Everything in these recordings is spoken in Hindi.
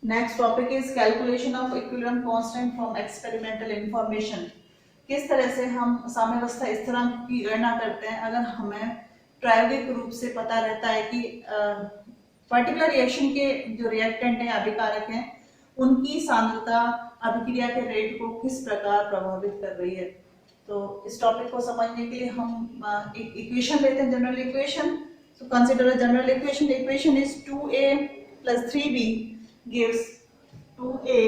Next topic is calculation of equilibrium constant from experimental information. किस तरह से हम साम्यावस्था स्थिरांक की गणना करते हैं अगर हमें प्रायोगिक रूप से पता रहता है कि पर्टिकुलर रिएक्शन के जो रिएक्टेंट हैं अभिकारक हैं उनकी सांद्रता अभिक्रिया के रेट को किस प्रकार प्रभावित कर रही है। तो इस टॉपिक को समझने के लिए हम एक इक्वेशन लेते हैं, general equation. So consider a general equation. The equation is 2a plus 3b gives 2a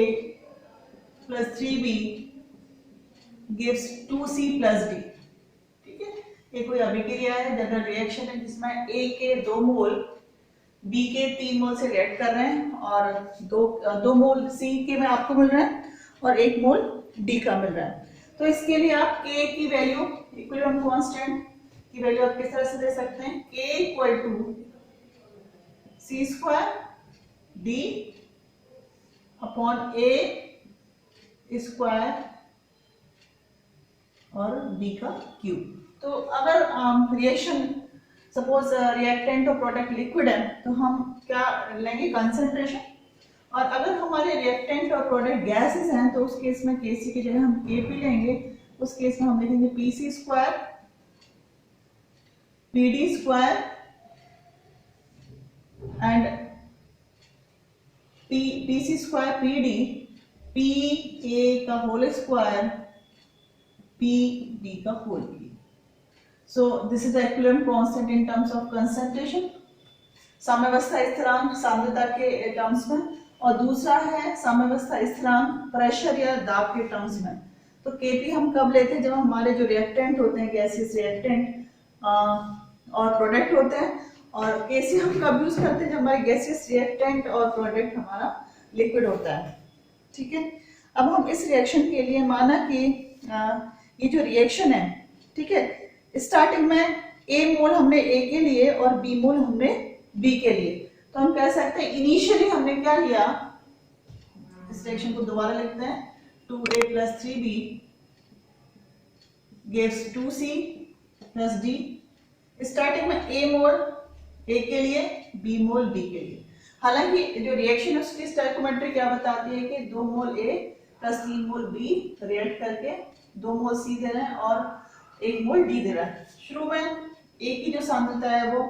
plus 3b gives 2c plus d। ठीक है, ये कोई अभिक्रिया है, जनरल रिएक्शन है जिसमें a के 2 मोल b के 3 मोल से रिएक्ट कर रहे हैं और दो मोल c के में आपको मिल रहा है और 1 मोल d का मिल रहा है। तो इसके लिए आप k की वैल्यू, इक्विलिब्रियम कांस्टेंट की वैल्यू आप किस तरह से दे सकते हैं, k equal to c square d upon a square और b का क्यूब। तो अगर रिएक्शन सपोज रिएक्टेंट और प्रोडक्ट लिक्विड है तो हम क्या लेंगे, कंसंट्रेशन। और अगर हमारे रिएक्टेंट और प्रोडक्ट गैसेस हैं तो उस केस में Kc की जगह हम Kp लेंगे। उस केस में हम लिखेंगे Pc square Pd square and Pc square Pd Pa का होल स्क्वायर Pd का whole cube. So this is the equilibrium constant in terms of concentration, साम्यावस्था स्थिरांक सांद्रता के टर्म्स में, और दूसरा है साम्यावस्था स्थिरांक प्रेशर या दाब के टर्म्स में। तो Kp हम कब लेते हैं, जब हमारे जो रिएक्टेंट होते हैं, गैसेस रिएक्टेंट और प्रोडक्ट होते हैं, और Kc हम कब यूज करते हैं, जब हमारे गैसेस रिएक्टेंट और प्रोडक्ट हमारा लिक्विड होता है। ठीक है, अब हम इस रिएक्शन के लिए माना कि ये जो रिएक्शन है, ठीक है, स्टार्टिंग में A मोल हमने A के लिए और B मोल हमने B के लिए, तो हम कह सकते हैं इनिशियली हमने क्या लिया, इस रिएक्शन को दोबारा लिखते हैं, 2a plus 3b gives 2c plus d। Starting में A मोल A के लिए, B मोल B के लिए। हालांकि जो रिएक्शन है उसकी स्टोइकोमेट्री क्या बताती है कि 2 मोल A plus 3 mole B react करके 2 मोल C दे रहे हैं और 1 मोल D दे रहा है। शुरू में A की जो सांद्रता है वो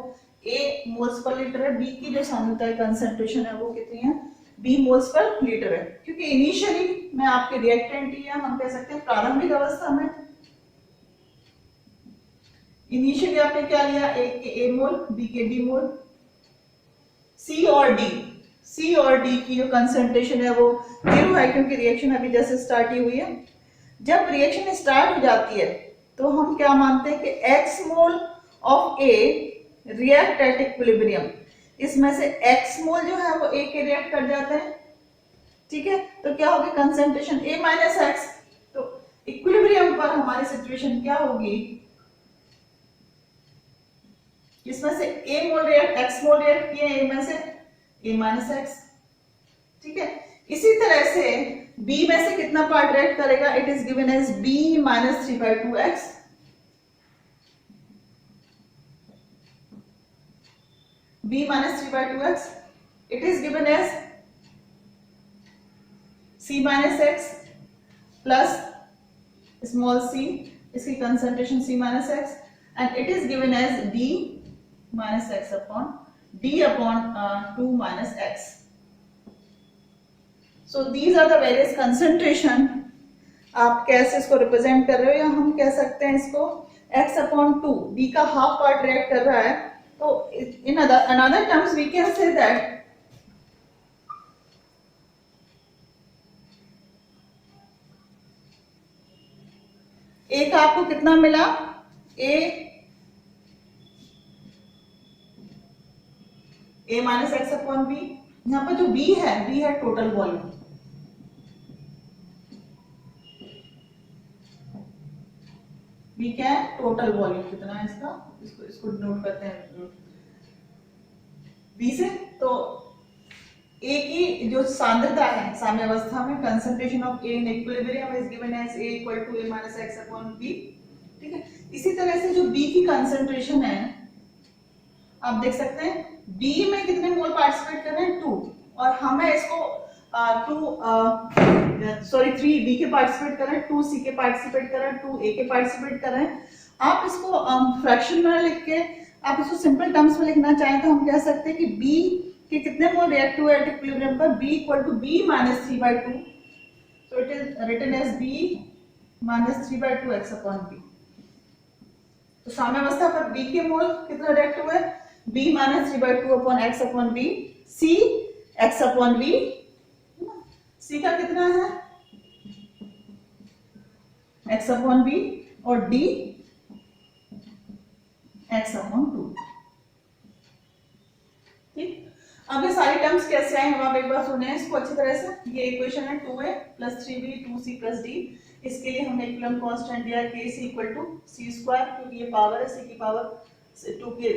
A मोल्स पर लीटर है, B की जो सांद्रता है, कंसंट्रेशन है, वो कितनी है, B मोल्स पर लीटर है। क्योंकि इनिशियली में आपके रिएक्टेंट ही हम कह सकते हैं प्रारंभिक अवस्था में इनिशियली आपने क्या लिया, A के A मोल, B के B मोल, C और D की जो कंसंट्रेशन है वो 0 है क्योंकि रिएक्शन अभी जैसे स्टार्ट ही हुई है। जब रिएक्शन स्टार्ट हो जाती है तो हम क्या मानते हैं कि x mole of A react at equilibrium, इसमें से x मोल जो है वो A के रिएक्ट कर जाते हैं। ठीक है, तो क्या होगी, कंसंट्रेशन A माइनस एक्स। तो इक्विलिब्रियम पर हमारी सिचुएशन क्या होगी, इसमें से A mole react, x mole react किए, A में से A माइनस एक्स। ठीक है, इसी तरह से B में से कितना पार्ट रिएक्ट करेगा, it is given as B minus 3/2x, B minus 3/2x, it is given as C minus x plus small c, इसकी concentration C minus x, and it is given as D minus x upon D upon 2 minus x. So these are the various concentration। आप कैसे इसको रिप्रेजेंट कर रहे हो, या हम कह सकते हैं इसको x upon 2, B का हाफ पार्ट रिएक्ट कर रहा है। तो in another terms we can say that A का आपको कितना मिला, A minus x upon b. यहाँ पर जो B है टोटल वॉल्यूम, B क्या है, टोटल वॉल्यूम कितना है इसका, इसको नोट करते हैं B से। तो A की जो सांद्रता है साम्यावस्था में, concentration of A in equilibrium is given as A equal to A minus x upon B। ठीक है, इसी तरह से जो B की कंसंट्रेशन है, आप देख सकते हैं B में कितने मोल पार्टिसिपेट कर रहे हैं, 2, और हमें इसको थ्री बी के पार्टिसिपेट कर रहे हैं, 2 सी के पार्टिसिपेट कर रहे हैं, 2 ए के पार्टिसिपेट कर रहे हैं। आप इसको फ्रैक्शन में लिख के आप इसको सिंपल टर्म्स में लिखना चाहें तो हम कह सकते हैं कि बी के कितने मोल रिएक्ट हुए एट इक्विलिब्रियम पर, b equal to b minus 3/2, so it is written as b minus 3/2 x upon b। तो साम्यावस्था पर b के मोल कितना रिएक्ट हुए, b minus 3/2 upon x upon b, c x upon v, c का कितना है x upon b और d x upon 2। ठीक, अब ये सारी टर्म्स कैसे आए हम आप एक बार सुने इसको अच्छी तरह से। ये इक्वेशन है 2a + 3b 2c + d। इसके लिए हमने इक्विलिब्रियम कांस्टेंट दिया k c = c², क्योंकि ये पावर है c की पावर 2 के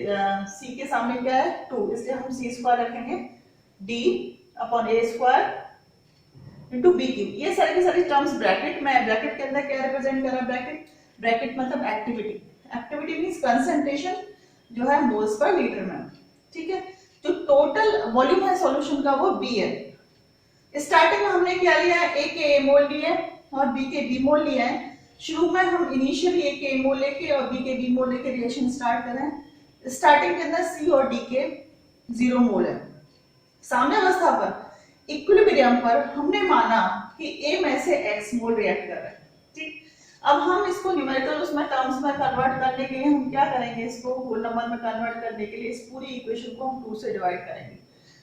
c के सामने क्या है 2, इसलिए हम c² रखेंगे d upon a² into b³। ये सारी की सारी टर्म्स ब्रैकेट में है। ब्रैकेट के अंदर क्या रिप्रेजेंट कर रहा है ब्रैकेट, ब्रैकेट मतलब एक्टिविटी, एक्टिविटी मींस कंसंट्रेशन जो है मोल्स पर लीटर में। ठीक है, जो टोटल वॉल्यूम है सॉल्यूशन का वो B है। स्टार्टिंग में हमने क्या लिया है, A के A मोल लिए और B के B मोल लिया है। शुरू में हम इनिशियली A के A मोल लेके और B के B मोल लेके रिएक्शन स्टार्ट करें। स्टार्टिंग के अंदर C और D के 0 मोल है। साम्यावस्था पर इक्विलिब्रियम पर हमने माना कि A में से X मोल रिएक्ट कर रहा है। ठीक, अब हम इसको न्यूमेरिकल उसमें टर्म्स में कन्वर्ट करने के लिए हम क्या करेंगे, इसको होल नंबर में कन्वर्ट करने के लिए इस पूरी इक्वेशन को हम 2 से डिवाइड करेंगे।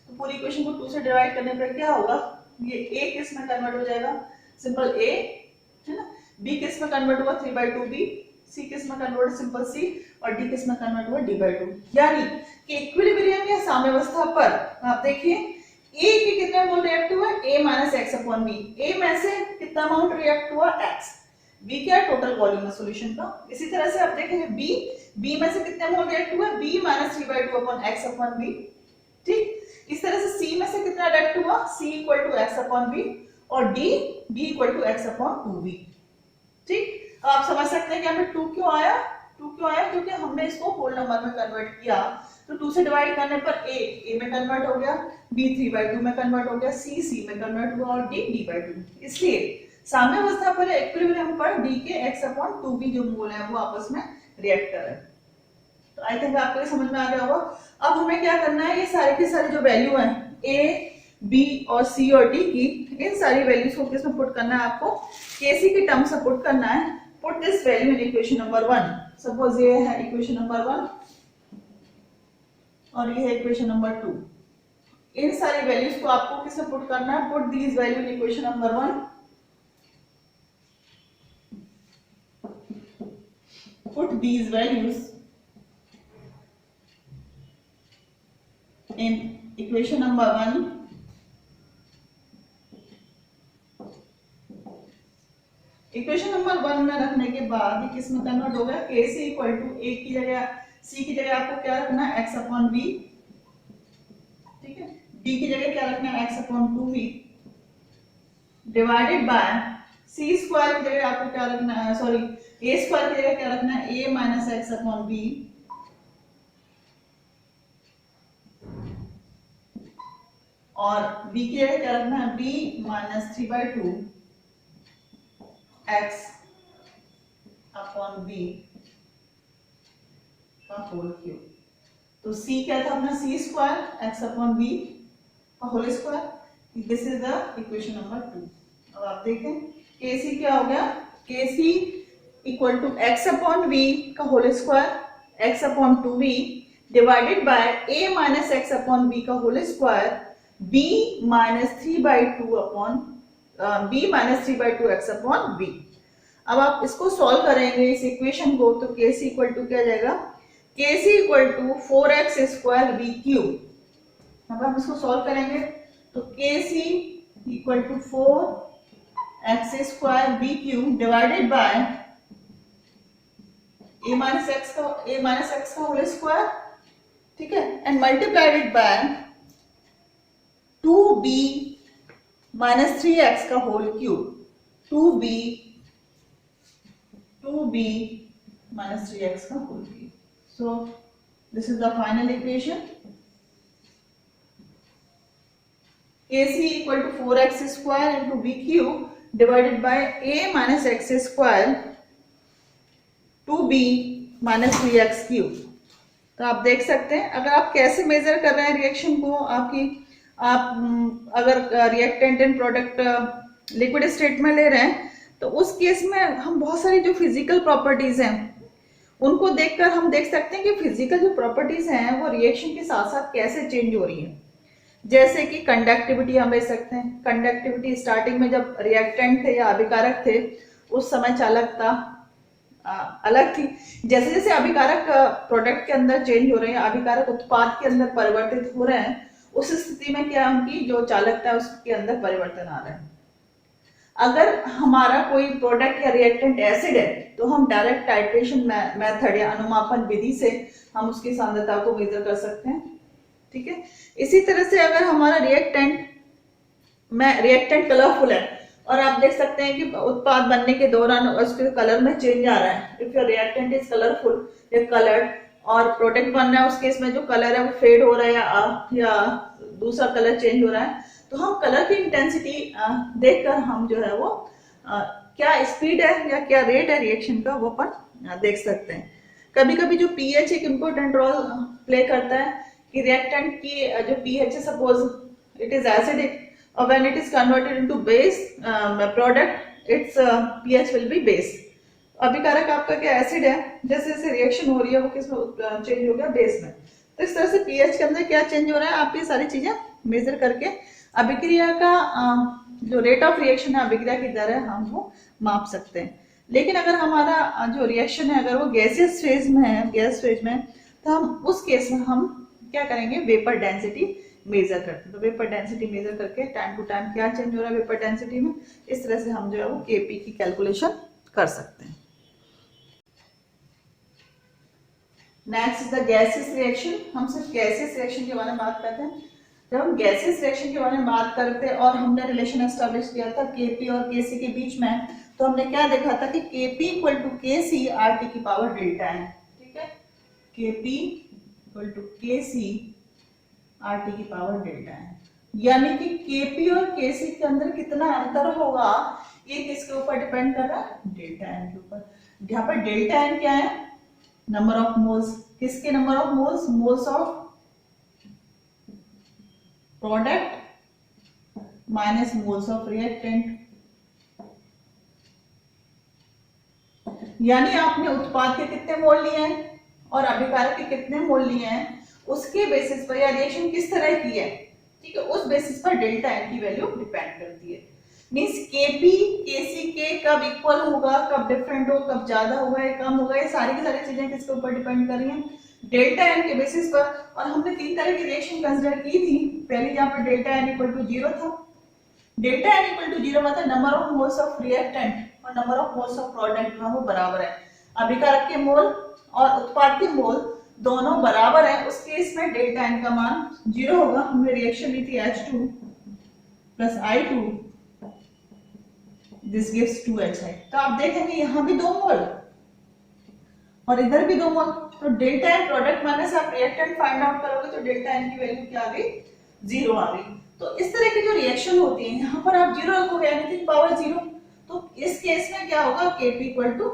तो पूरी इक्वेशन को 2 से डिवाइड करने पर क्या होगा, ये a किस में कन्वर्ट हो जाएगा, सिंपल a, है ना, b किस में कन्वर्ट हुआ 3/2b, c किस में कन्वर्ट सिंपल c और d किस में कन्वर्ट हुआ d/2। यानी कि इक्विलिब्रियम या साम्यावस्था पर आप देखिए a के कितने मोल रिएक्ट हुआ, a - x upon b, a में से कितना अमाउंट रिएक्ट हुआ x, B क्या टोटल वॉल्यूम है सॉल्यूशन का। इसी तरह से आप देखेंगे B में से कितने मोल रिएक्ट हुआ, B - 3/2 upon x upon b। ठीक, इस तरह से C में से कितना रिएक्ट हुआ, C = x upon b और B = x upon 2b। ठीक, अब आप समझ सकते हैं कि हमें 2 क्यों आया, क्योंकि हमने इसको होल नंबर में कन्वर्ट किया। तो 2 से डिवाइड करने पर A में कन्वर्ट हो गया, B 3/2 में कन्वर्ट हो गया, C में कन्वर्ट हुआ और D d/2। इसलिए साम्यावस्था पर इक्विलिब्रियम पर d के x upon 2b जो मोल है वो आपस में रिएक्ट कर रहे हैं। तो आई थिंक आपको ये समझ में आ गया होगा। अब हमें क्या करना है, ये सारे की सारी जो वैल्यू है a, b और c और d की, इन सारी वैल्यूज को किसमें पुट करना है, आपको kc के टर्म्स में पुट करना है। Put this value in equation number 1। Suppose ये है इक्वेशन नंबर 1 और ये है इक्वेशन नंबर 2। इन सारी वैल्यूज को आपको किसमें पुट करना है, put these value in equation number 1, put these values in equation number 1 equation number 1 में रखने के बाद ये किस में कन्वर्ट हो गया, kc = a की जगह c की जगह आपको क्या रखना है x upon b। ठीक है, d की जगह क्या रखना है x upon 2b divided bye c² की जगह आपको क्या रखना है, सॉरी a² की जगह क्या रखना है, a - x upon b और b की जगह क्या रखना है, b - 3/2 x upon b का होल क्यूब। तो c क्या था अपना c² x upon b का whole square. This is the equation number 2। अब आप देखें kc क्या हो गया, kc = x upon v का whole square x upon 2b divided by a - x upon b का whole square b - 3/2 x upon b। अब आप इसको सॉल्व करेंगे इस इक्वेशन को, तो kc = क्या जाएगा, kc = 4x² b³। अब हम इसको सॉल्व करेंगे तो kc = 4x² b³ divided by a - x का होल स्क्वायर, ठीक है, and multiplied by 2b - 3x का होल क्यूब, 2b - 3x का whole cube. So this is the final equation. Kc equal to 4x square into b cube divided by a minus x square 2b minus 3x cube। तो आप देख सकते हैं अगर आप कैसे मेजर कर रहे हैं रिएक्शन को, आप अगर reactant and product liquid state में ले रहे हैं तो उस केस में हम बहुत सारी जो फिजिकल प्रॉपर्टीज हैं उनको देखकर हम देख सकते हैं कि फिजिकल जो प्रॉपर्टीज हैं वो रिएक्शन के साथ साथ कैसे चेंज हो रही है। जैसे कि कंडक्टिविटी हम ले सकते हैं। कंडक्टिविटी स्टार्टिंग में जब रिएक्टेंट थे या अभिकारक थे उस समय चालकता अलग थी। जैसे जैसे अभिकारक प्रोडक्ट के अंदर चेंज हो रहे हैं, अभिकारक उत्पाद के अंदर परिवर्तित हो रहे हैं, उस स्थिति में क्या उनकी जो चालकता है उसके अंदर परिवर्तन आ रहा है। अगर हमारा कोई प्रोडक्ट या रिएक्टेंट एसिड है तो हम डायरेक्ट टाइट्रेशन मेथड या अनुमापन विधि से हम उसकी सांद्रता को मेजर कर सकते हैं। ठीक है, इसी तरह से अगर हमारा रिएक्टेंट कलरफुल है और आप देख सकते हैं कि उत्पाद बनने के दौरान उसके कलर में चेंज आ रहा है, if your reactant is colourful या कलर्ड और प्रोडक्ट बन रहा है उस केस में जो कलर है वो फेड हो रहा है या दूसरा कलर चेंज हो रहा है, तो हम कलर की इंटेंसिटी देखकर हम जो है वो क्या स्पीड है या क्या रेट है रिएक्शन का वो अपन देख सकते हैं। कभी कभी जो पीएच एक इम्पोर्टेंट रोल प्ले करता है कि रिएक्टेंट की जो पीएच है, सपोज इट इज एसिडिक और when it is converted into base product it's pH will be base. अभिकारक आपका क्या एसिड है, जैसे जैसे रिएक्शन हो रही है वो किसमें चेंज हो गया, बेस में। तो इस तरह से पीएच के अंदर क्या चेंज हो रहा है आप ये सारी चीजें मेजर करके अभिक्रिया का जो रेट ऑफ रिएक्शन है, अभिक्रिया की दर है, हम वो माप सकते हैं। लेकिन अगर हमारा जो रिएक्शन है अगर वो गैसियस फेज में है, गैस फेज में, तो हम उस केस में हम क्या करेंगे, वेपर डेंसिटी मेजर करते हैं। तो वेपर डेंसिटी मेजर करके टाइम टू टाइम क्या चेंज हो रहा है वेपर डेंसिटी में, इस तरह से हम जो है वो केपी की कैलकुलेशन कर सकते हैं। Next is the gaseous reaction. हम सिर्फ गैसियस रिएक्शन के बारे में बात करते हैं। जब हम गैसियस रिएक्शन के बारे में बात करते हैं और हमने रिलेशन एस्टैब्लिश किया था केपी और केसी के बीच में, तो हमने क्या देखा था कि KP equal to KC R T की पावर डेल्टा एन। ठीक है, KP equal to KC R T की पावर डेल्टा एन, यानी कि केपी और केसी के अंदर कितना अंतर होगा ये किसके ऊपर डिपेंड कर रहा है, डेल्टा एन के ऊपर। यहाँ पर डेल्टा एन क्या है, नंबर ऑफ मोल्स। किसके number of moles, moles of product minus moles of reactant. यानी आपने उत्पाद के कितने मोल लिए हैं और अभिकारक के कितने मोल लिए हैं उसके बेसिस पर या रिएक्शन किस तरह की है, ठीक है, उस बेसिस पर डेल्टा एन की वैल्यू डिपेंड करती है। मींस केपी केसी के कब इक्वल होगा, कब डिफरेंट हो, कब ज्यादा होगा या कम होगा, ये सारी की सारी चीजें किसके ऊपर डिपेंड कर रही हैं, डेल्टा एन के बेसिस पर। और हमने तीन तरह की रिएक्शन कंसीडर की थी। पहले जहां पर डेल्टा एन इक्वल टू 0 था, डेल्टा एन इक्वल टू 0 मतलब number of moles of reactant और number of moles of product जो है वो बराबर है। अभिकारक के मोल और उत्पाद के मोल दोनों बराबर है, उस केस में डेल्टा एन का मान 0 होगा। हमने रिएक्शन ली थी H2 plus I2, this gives 2HI। तो आप देखेंगे यहाँ भी 2 मोल और इधर भी 2 मोल, तो डेल्टा एन प्रोडक्ट माइनस आप रिएक्टेंट फाइंड आउट करोगे तो डेल्टा एन की वैल्यू क्या आ गई, 0 आ गई। तो इस तरह की जो रिएक्शन होती है यहाँ पर आप 0 रखोगे एनीथिंग पावर 0, तो इस केस में क्या होगा, Kp इक्वल टू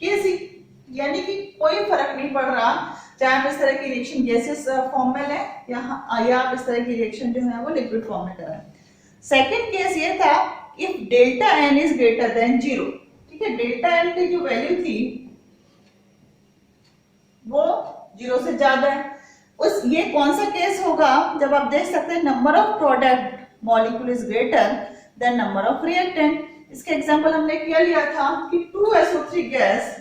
Kc, यानी कि कोई फर्क नहीं पड़ रहा चाहे आप इस तरह की रिएक्शन गैसेस फॉर्म में लें या आप इस तरह की रिएक्शन जो है वो लिक्विड फॉर्म में करें। सेकंड केस ये था if delta n is greater than 0। ठीक है, डेल्टा एन की जो वैल्यू थी वो 0 से ज्यादा है। उस ये कौन सा केस होगा, जब आप देख सकते हैं number of product molecule is greater then number of reactant. इसका एग्जांपल हमने क्या लिया था कि 2SO3 gas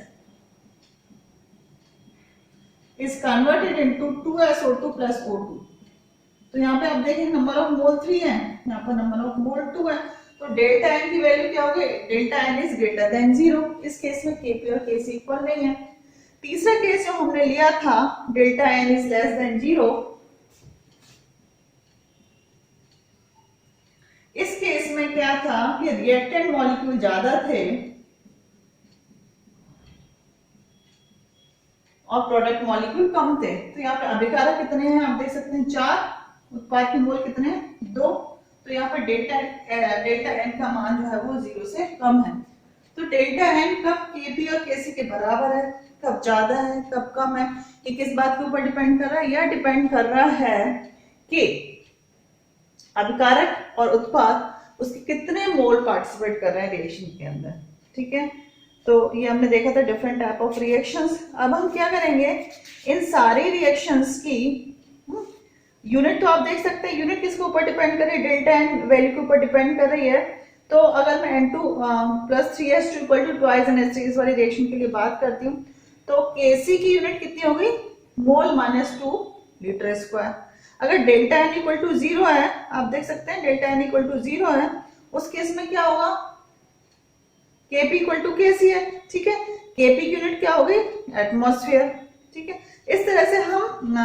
is converted into 2SO2 plus O2। तो यहाँ पे आप देखें नंबर ऑफ मोल 3 है, यहाँ पर नंबर ऑफ मोल 2 है, तो डेल्टा एन की वैल्यू क्या होगी, delta n is greater than 0। इस केस में Kp और Kc इक्वल नहीं है। तीसरा केस जो हमने लिया था delta n is less than 0, इस केस में क्या था कि रिएक्टेंट मॉलिक्यूल ज्यादा थे और प्रोडक्ट मॉलिक्यूल कम थे। तो यहाँ पे अभिकारक कितने हैं आप देख सकते हैं 4 उत्पाद के मोल कितने हैं? 2। तो यहाँ पर डेल्टा एन का मान जो है वो 0 से कम है। तो डेल्टा एन कब केपी और केसी के बराबर है, कब ज्यादा है, कब कम है, ये किस बात के ऊपर डिपेंड कर रहा है? यह डिपेंड कर रहा है कि अभिकारक और उत्पाद उसके कितने मोल पार्टिसिपेट कर रहे हैं रिएक्शन के अंदर। ठीक है, तो ये हमने देखा था डिफरेंट टाइप ऑफ रिएक्शंस। अब हम क्या करेंगे, इन सारी रिएक्शंस की यूनिट तो आप देख सकते हैं, यूनिट किसके ऊपर डिपेंड कर रही है? डेल्टा एन वैल्यू के ऊपर डिपेंड कर रही है। तो अगर मैं N2 + 3H2 = ट्वाइस NH3 इस वाली रिएक्शन के लिए बात करती हूँ, तो Kc की यूनिट कितनी हो गई? मोल -2 लीटर स्क्वायर। अगर डेल्टा एन इक्वल टू 0 है, आप देख सकते हैं डेल्टा एन इक्वल टू 0 है, उस केस में क्या होगा? Kp इक्वल टू Kc है। ठीक है, Kp की यूनिट क्या हो गई? एटमॉस्फेयर। ठीक है, इस तरह से हम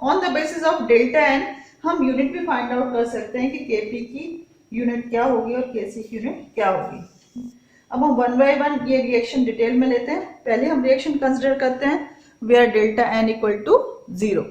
on the basis of delta n हम यूनिट भी फाइंड आउट कर सकते हैं कि Kp की यूनिट क्या होगी और Kc की यूनिट क्या होगी। अब हम 1 बाय 1 ये रिएक्शन डिटेल में लेते हैं। पहले हम रिएक्शन कंसिडर करते हैं where delta n equal to 0।